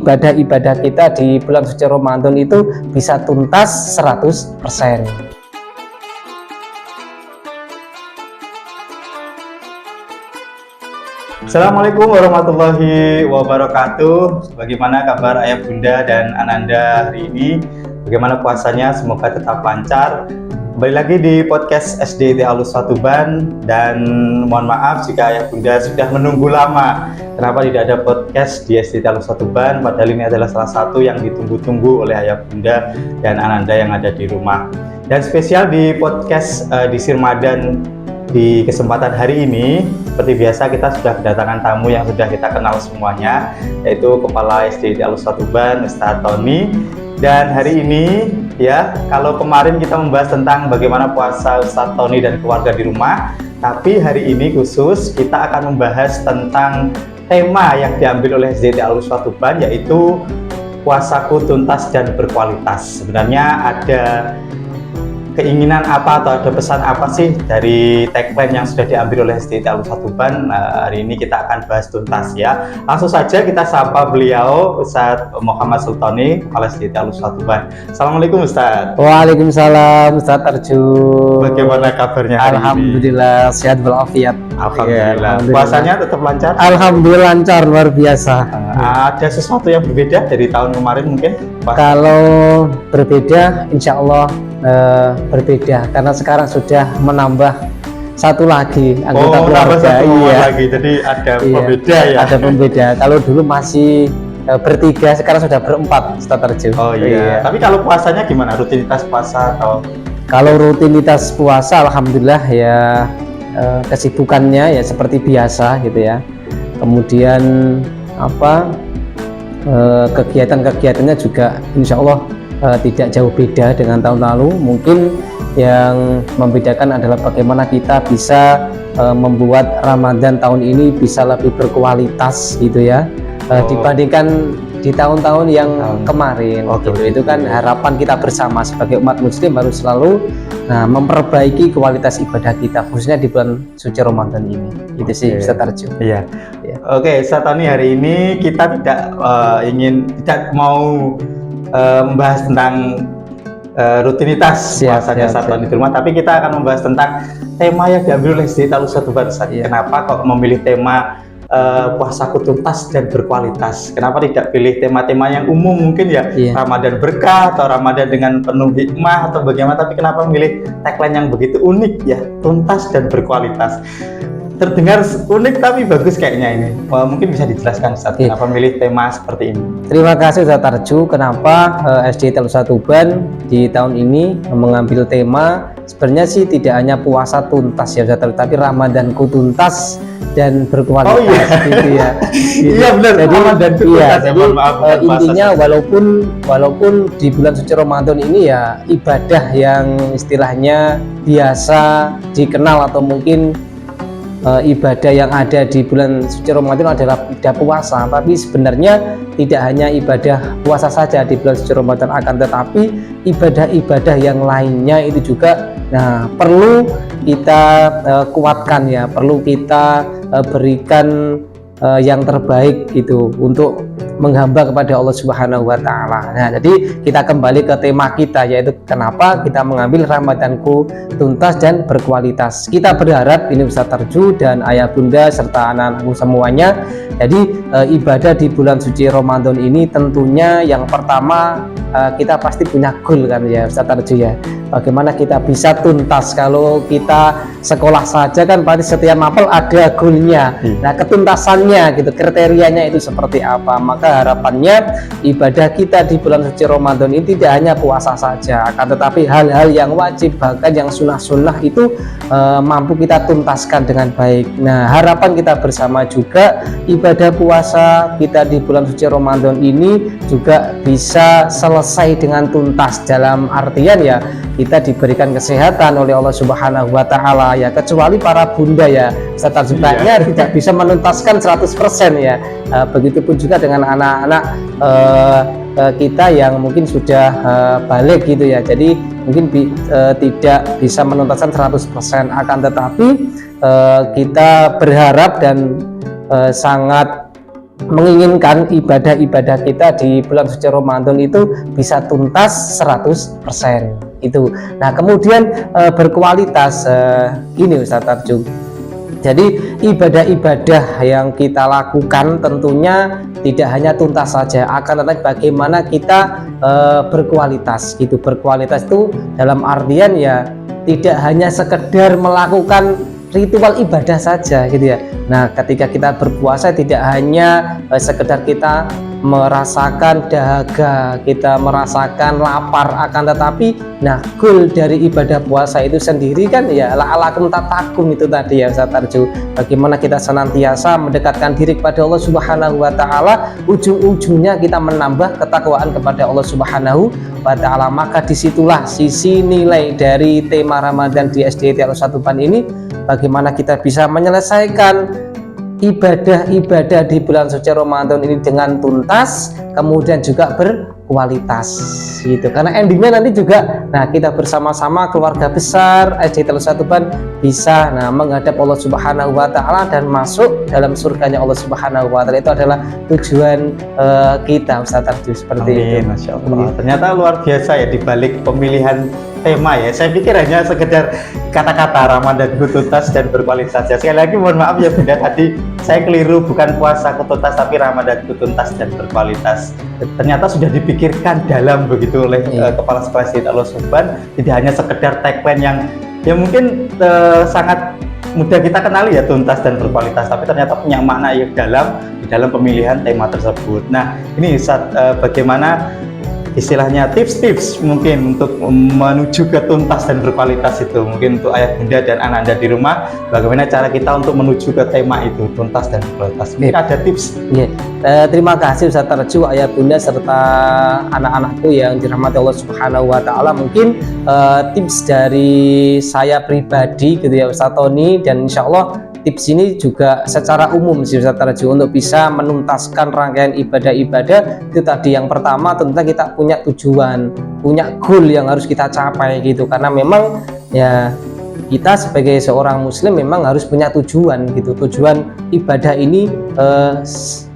ibadah-ibadah kita di bulan suci Ramadan itu bisa tuntas 100%. Assalamualaikum warahmatullahi wabarakatuh. Bagaimana kabar ayah bunda dan ananda hari ini? Bagaimana puasanya? Semoga tetap lancar. Kembali lagi di podcast SDIT Alus Tuban, dan mohon maaf jika ayah bunda sudah menunggu lama. Kenapa tidak ada podcast di SDIT Alus Tuban? Padahal ini adalah salah satu yang ditunggu-tunggu oleh ayah bunda dan ananda yang ada di rumah. Dan spesial di podcast di Ramadan di kesempatan hari ini, seperti biasa kita sudah kedatangan tamu yang sudah kita kenal semuanya, yaitu Kepala SDIT Alus Tuban, Ustadz Tony. Dan hari ini ya, kalau kemarin kita membahas tentang bagaimana puasa Ustadz Tony dan keluarga di rumah, tapi hari ini khusus kita akan membahas tentang tema yang diambil oleh SDIT Alus Tuban, yaitu puasaku tuntas dan berkualitas. Sebenarnya ada keinginan apa atau ada pesan apa sih dari tagline yang sudah diambil oleh SDIT Alus Tuban? Hari ini kita akan bahas tuntas ya. Langsung saja kita sapa beliau, Ustadz Muhammad Sultoni, Kepala SDIT Alus Tuban. Assalamualaikum Ustadz. Waalaikumsalam Ustadz Arju. Bagaimana kabarnya hari Alhamdulillah, sehat walafiat. Alhamdulillah. Ya, Puasanya tetap lancar? Alhamdulillah lancar, luar biasa. Ada sesuatu yang berbeda dari tahun kemarin mungkin? Kalau berbeda, insya Allah berbeda, karena sekarang sudah menambah satu lagi anggota keluarga. Lagi, jadi ada pembeda ya. Ada pembeda. Kalau dulu masih bertiga, sekarang sudah berempat, Ustadz Arju. Oh iya. Tapi kalau puasanya gimana? Rutinitas puasa atau? Kalau rutinitas puasa, alhamdulillah ya, kesibukannya ya seperti biasa gitu ya. Kemudian kegiatan-kegiatannya juga insya Allah tidak jauh beda dengan tahun lalu. Mungkin yang membedakan adalah bagaimana kita bisa membuat Ramadan tahun ini bisa lebih berkualitas gitu ya, dibandingkan di tahun-tahun yang kemarin. Gitu. Itu kan harapan kita bersama sebagai umat muslim, harus selalu memperbaiki kualitas ibadah kita, khususnya di bulan suci Ramadan ini. Itu sih Ustadz Arju. Iya. Oke, Ustadz Tony, hari ini kita tidak mau membahas tentang rutinitas puasanya Ustadz Tony di rumah, tapi kita akan membahas tentang tema yang diambil oleh SDIT Alus Tuban. Kenapa kok memilih tema puasaku tuntas dan berkualitas? Kenapa tidak pilih tema-tema yang umum mungkin ya, Ramadan berkah atau Ramadan dengan penuh hikmah atau bagaimana, tapi kenapa memilih tagline yang begitu unik ya, tuntas dan berkualitas? Terdengar unik tapi bagus kayaknya ini. Mungkin bisa dijelaskan Ustadz, kenapa memilih tema seperti ini? Terima kasih Ustadz Arju. Kenapa SDIT Alus Tuban di tahun ini mengambil tema, sebenarnya sih tidak hanya puasa tuntas ya Ustadz, tapi Ramadanku tuntas dan berkualitas. Gitu ya. Gitu. Iya benar. Jadi maaf, intinya walaupun di bulan suci Ramadan ini ya ibadah yang istilahnya biasa dikenal atau mungkin ibadah yang ada di bulan suci Ramadan adalah ibadah puasa, tapi sebenarnya tidak hanya ibadah puasa saja di bulan suci Ramadan, akan tetapi ibadah-ibadah yang lainnya itu juga perlu kita kuatkan ya, perlu kita berikan yang terbaik gitu untuk menghamba kepada Allah Subhanahu wa Ta'ala. Nah, jadi kita kembali ke tema kita, yaitu kenapa kita mengambil Ramadanku tuntas dan berkualitas. Kita berharap ini Ustadz Arju dan ayah bunda serta anak-anakku semuanya, jadi ibadah di bulan suci Ramadan ini tentunya yang pertama kita pasti punya goal kan ya Ustadz Arju ya. Bagaimana kita bisa tuntas? Kalau kita sekolah saja kan pasti setiap mapel ada goalnya. Nah, ketuntasannya gitu, kriterianya itu seperti apa? Maka harapannya ibadah kita di bulan suci Ramadan ini tidak hanya puasa saja, akan tetapi hal-hal yang wajib, bahkan yang sunnah-sunnah itu mampu kita tuntaskan dengan baik. Nah, harapan kita bersama juga ibadah puasa kita di bulan suci Ramadan ini juga bisa selesai dengan tuntas, dalam artian ya kita diberikan kesehatan oleh Allah Subhanahu wa Ta'ala ya, kecuali para bunda ya Ustadz, sebenarnya tidak bisa menuntaskan 100% ya. Begitupun juga dengan anak-anak kita yang mungkin sudah balik gitu ya, jadi mungkin tidak bisa menuntaskan 100%, akan tetapi kita berharap dan sangat menginginkan ibadah-ibadah kita di bulan suci Ramadan itu bisa tuntas 100% itu. Nah, kemudian berkualitas ini Ustaz Tarju. Jadi ibadah-ibadah yang kita lakukan tentunya tidak hanya tuntas saja, akan tetapi bagaimana kita berkualitas gitu. Berkualitas itu dalam artian ya tidak hanya sekedar melakukan ritual ibadah saja gitu ya. Nah, ketika kita berpuasa tidak hanya sekedar kita merasakan dahaga, kita merasakan lapar, akan tetapi nah goal dari ibadah puasa itu sendiri kan ya la'alakum tattaqun itu tadi ya Ustaz Tarju. Bagaimana kita senantiasa mendekatkan diri kepada Allah Subhanahu wa taala, ujung-ujungnya kita menambah ketakwaan kepada Allah Subhanahu wa taala. Maka disitulah sisi nilai dari tema Ramadan di SDIT Al-Ustadz Tuban ini, bagaimana kita bisa menyelesaikan ibadah-ibadah di bulan suci Ramadan ini dengan tuntas, kemudian juga berkualitas gitu. Karena endingnya nanti juga nah kita bersama-sama keluarga besar SDIT Al-Ustadz Tuban bisa menghadap Allah Subhanahu wa taala dan masuk dalam surganya Allah Subhanahu wa taala. Itu adalah tujuan kita Ustaz Tarju, seperti itu. Masya Allah. Ternyata luar biasa ya dibalik pemilihan tema ya. Saya pikir hanya sekedar kata-kata Ramadan tuntas dan berkualitas ya. Sekali lagi mohon maaf ya Bunda, tadi saya keliru, bukan puasa tuntas tapi Ramadan tuntas dan berkualitas. Ternyata sudah dipikirkan dalam begitu oleh Kepala Sekolah SDIT Al-Ustadz Tuban. Tidak hanya sekedar tagline yang ya mungkin sangat mudah kita kenali ya, tuntas dan berkualitas, tapi ternyata punya makna yang dalam di dalam pemilihan tema tersebut. Nah, ini Ustadz, bagaimana istilahnya tips-tips mungkin untuk menuju ke tuntas dan berkualitas itu, mungkin untuk ayah bunda dan ananda di rumah, bagaimana cara kita untuk menuju ke tema itu, tuntas dan berkualitas, mungkin ada tips. Terima kasih Ustaz Tarju, ayah bunda serta anak-anakku yang dirahmati Allah Subhanahu wa taala. Mungkin tips dari saya pribadi gitu ya Ustaz Tony, dan insya Allah tips ini juga secara umum sih Ustaz Tarju untuk bisa menuntaskan rangkaian ibadah-ibadah. Itu tadi yang pertama, tentunya kita punya tujuan, punya goal yang harus kita capai gitu. Karena memang ya kita sebagai seorang muslim memang harus punya tujuan gitu. Tujuan ibadah ini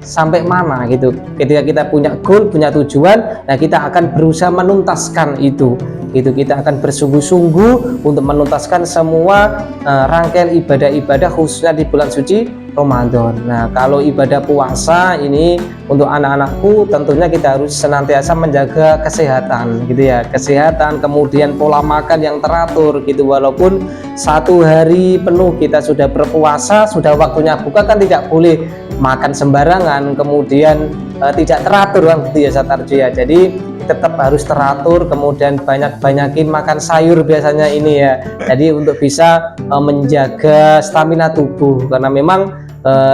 sampai mana gitu. Ketika kita punya goal, punya tujuan, nah kita akan berusaha menuntaskan itu. Kita akan bersungguh-sungguh untuk menuntaskan semua rangkaian ibadah-ibadah khususnya di bulan suci Ramadan. Nah, kalau ibadah puasa ini untuk anak-anakku tentunya kita harus senantiasa menjaga kesehatan gitu ya. Kesehatan, kemudian pola makan yang teratur gitu. Walaupun satu hari penuh kita sudah berpuasa, sudah waktunya buka kan tidak boleh makan sembarangan, kemudian tidak teratur kan gitu ya Ustaz Tarju ya. Jadi tetap harus teratur, kemudian banyakin makan sayur biasanya ini ya. Jadi untuk bisa menjaga stamina tubuh, karena memang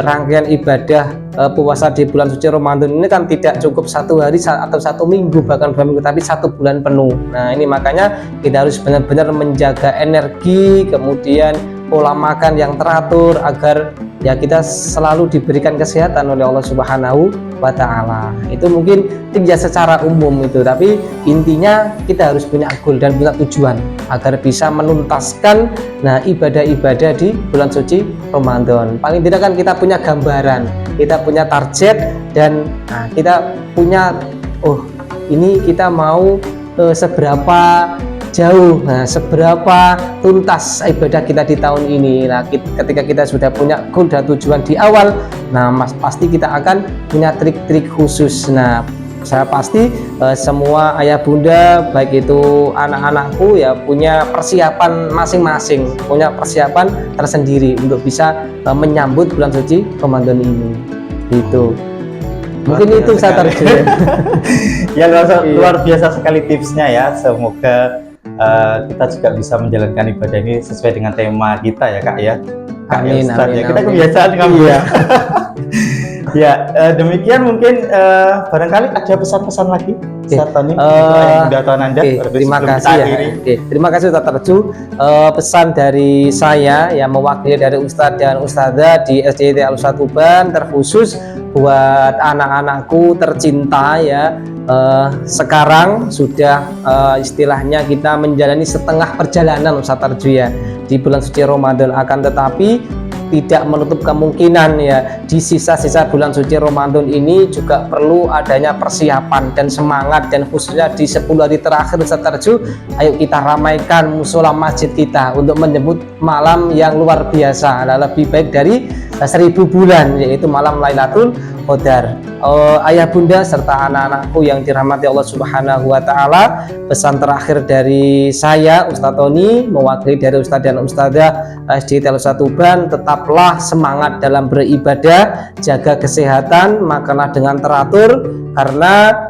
rangkaian ibadah puasa di bulan suci Ramadan ini kan tidak cukup satu hari atau satu minggu, bahkan 2 minggu, tapi 1 bulan penuh. Nah, ini makanya kita harus benar-benar menjaga energi, kemudian pola makan yang teratur agar ya kita selalu diberikan kesehatan oleh Allah Subhanahu wa taala. Itu mungkin tidak secara umum itu, tapi intinya kita harus punya goal dan punya tujuan agar bisa menuntaskan nah ibadah-ibadah di bulan suci Ramadan. Paling tidak kan kita punya gambaran, kita punya target, dan nah, kita punya ini kita mau seberapa jauh, nah seberapa tuntas ibadah kita di tahun ini. Nah, ketika kita sudah punya goal dan tujuan di awal, nah pasti kita akan punya trik-trik khusus. Nah, saya pasti semua ayah bunda baik itu anak-anakku ya punya persiapan masing-masing, punya persiapan tersendiri untuk bisa menyambut bulan suci Ramadan ini gitu. Mungkin itu saya target. Ya, luar biasa sekali tipsnya ya. Semoga kita juga bisa menjalankan ibadah ini sesuai dengan tema kita ya Kak ya. Kak Amin, ya, Ustaz, amin, ya. Kita amin. kebiasaan kamu ya. Ya, demikian mungkin barangkali ada pesan-pesan lagi Ustaz Tony untuk atau Ananda. Terima kasih ya. Terima kasih Ustaz Tarju. Pesan dari saya yang mewakili dari Ustadz dan Ustadzah di SDIT Al-Ustadz Tuban terkhusus buat anak-anakku tercinta ya. Sekarang sudah istilahnya kita menjalani setengah perjalanan Ustaz Tarju ya di bulan suci Ramadan, akan tetapi tidak menutup kemungkinan ya di sisa-sisa bulan suci Ramadan ini juga perlu adanya persiapan dan semangat, dan khususnya di 10 hari terakhir Ustaz Tarju, ayo kita ramaikan musola masjid kita untuk menyebut malam yang luar biasa, lebih baik dari 1000 bulan, yaitu malam Lailatul Qadar. Ayah bunda serta anak-anakku yang dirahmati Allah Subhanahu wa taala, pesan terakhir dari saya Ustadz Tony mewakili dari Ustadz dan Ustadzah SD Telusa Tuban, tetaplah semangat dalam beribadah, jaga kesehatan, makanlah dengan teratur, karena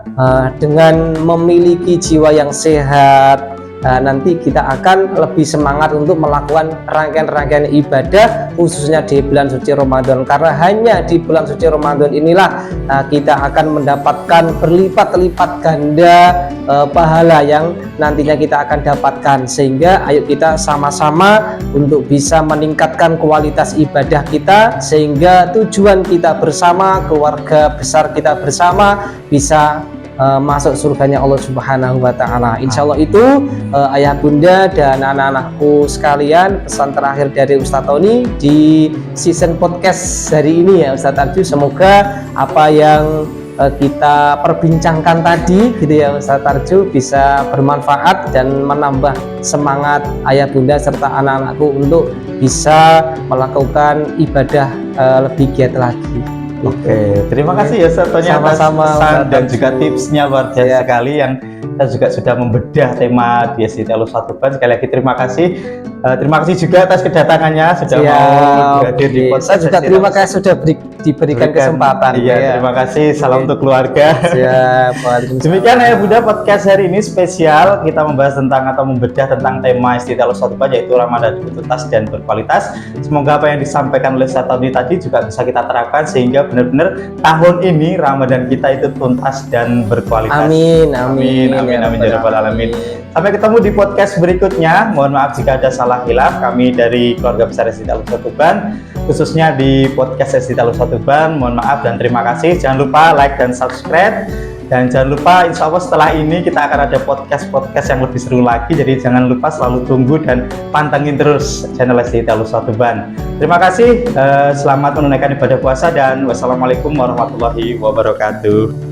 dengan memiliki jiwa yang sehat, nanti kita akan lebih semangat untuk melakukan rangkaian-rangkaian ibadah khususnya di bulan suci Ramadan, karena hanya di bulan suci Ramadan inilah kita akan mendapatkan berlipat-lipat ganda pahala yang nantinya kita akan dapatkan. Sehingga ayo kita sama-sama untuk bisa meningkatkan kualitas ibadah kita, sehingga tujuan kita bersama, keluarga besar kita bersama bisa masuk surganya Allah Subhanahu wa taala. Insya Allah itu ayah bunda dan anak-anakku sekalian, pesan terakhir dari Ustadz Tony di season podcast hari ini ya Ustadz Tarju. Semoga apa yang kita perbincangkan tadi gitu ya Ustadz Tarju bisa bermanfaat dan menambah semangat ayah bunda serta anak-anakku untuk bisa melakukan ibadah lebih giat lagi. Oke, terima kasih ya Ustadz Tony atas pesan dan juga tipsnya luar biasa sekali, yang kita juga sudah membedah tema di SD Telusa Tuban. Sekali lagi terima kasih. Terima kasih juga atas kedatangannya sudah mau hadir di podcast. Saya juga terima kasih sudah diberikan kesempatan. Iya, terima kasih. Salam untuk keluarga. Siap. Demikian ayah bunda podcast hari ini spesial, kita membahas tentang atau membedah tentang tema SD Telusa Tuban, yaitu Ramadan tuntas dan berkualitas. Semoga apa yang disampaikan oleh Ustadz Tony tadi juga bisa kita terapkan sehingga benar-benar tahun ini Ramadan kita itu tuntas dan berkualitas. Amin. Ya rabbal alamin. Sampai ketemu di podcast berikutnya. Mohon maaf jika ada salah hilaf. Kami dari keluarga besar SD Telusa Tuban, khususnya di podcast SD Telusa Tuban, mohon maaf dan terima kasih. Jangan lupa like dan subscribe. Dan jangan lupa, insya Allah setelah ini kita akan ada podcast yang lebih seru lagi. Jadi jangan lupa selalu tunggu dan pantengin terus channel SD Telusa Tuban. Terima kasih, selamat menunaikan ibadah puasa dan wassalamualaikum warahmatullahi wabarakatuh.